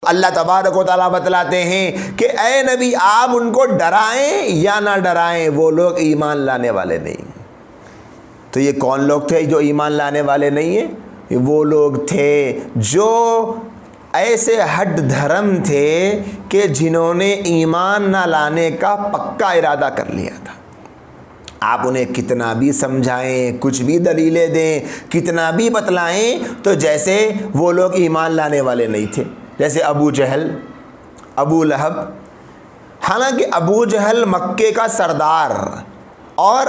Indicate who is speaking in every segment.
Speaker 1: اللہ تبارک و تعالیٰ بتلاتے ہیں کہ اے نبی آپ ان کو ڈرائیں یا نہ ڈرائیں، وہ لوگ ایمان لانے والے نہیں۔ تو یہ کون لوگ تھے جو ایمان لانے والے نہیں ہیں؟ وہ لوگ تھے جو ایسے ہٹ دھرم تھے کہ جنہوں نے ایمان نہ لانے کا پکا ارادہ کر لیا تھا۔ آپ انہیں کتنا بھی سمجھائیں، کچھ بھی دلیلیں دیں، کتنا بھی بتلائیں، تو جیسے وہ لوگ ایمان لانے والے نہیں تھے۔ جیسے ابو جہل، ابو لہب۔ حالانکہ ابو جہل مکے کا سردار اور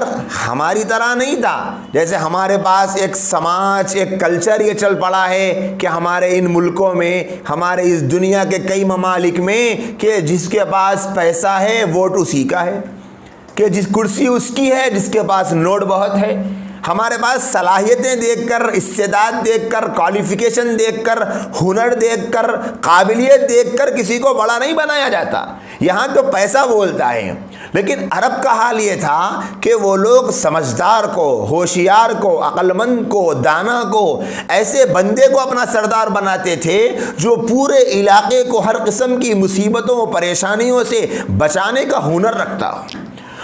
Speaker 1: ہماری طرح نہیں تھا، جیسے ہمارے پاس ایک سماج، ایک کلچر یہ چل پڑا ہے کہ ہمارے ان ملکوں میں، ہمارے اس دنیا کے کئی ممالک میں، کہ جس کے پاس پیسہ ہے ووٹ اسی کا ہے، کہ جس کرسی اس کی ہے جس کے پاس نوٹ بہت ہے۔ ہمارے پاس صلاحیتیں دیکھ کر، استعداد دیکھ کر، کوالیفیکیشن دیکھ کر، ہنر دیکھ کر، قابلیت دیکھ کر کسی کو بڑا نہیں بنایا جاتا، یہاں تو پیسہ بولتا ہے۔ لیکن عرب کا حال یہ تھا کہ وہ لوگ سمجھدار کو، ہوشیار کو، عقل مند کو، دانا کو، ایسے بندے کو اپنا سردار بناتے تھے جو پورے علاقے کو ہر قسم کی مصیبتوں، پریشانیوں سے بچانے کا ہنر رکھتا ہو۔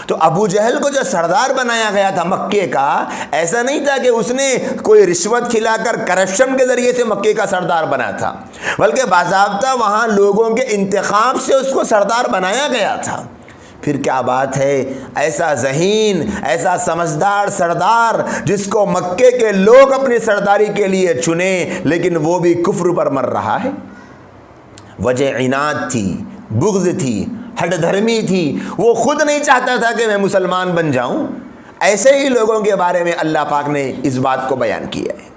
Speaker 1: تو ابو جہل کو جو سردار بنایا گیا تھا مکے کا، ایسا نہیں تھا کہ اس نے کوئی رشوت کھلا کر کرپشن کے ذریعے سے مکے کا سردار بنا تھا، بلکہ باضابطہ وہاں لوگوں کے انتخاب سے اس کو سردار بنایا گیا تھا۔ پھر کیا بات ہے، ایسا ذہین، ایسا سمجھدار سردار جس کو مکے کے لوگ اپنی سرداری کے لیے چنیں، لیکن وہ بھی کفر پر مر رہا ہے۔ وجہ عناد تھی، بغض تھی، ہٹ دھرمی تھی، وہ خود نہیں چاہتا تھا کہ میں مسلمان بن جاؤں۔ ایسے ہی لوگوں کے بارے میں اللہ پاک نے اس بات کو بیان کیا ہے۔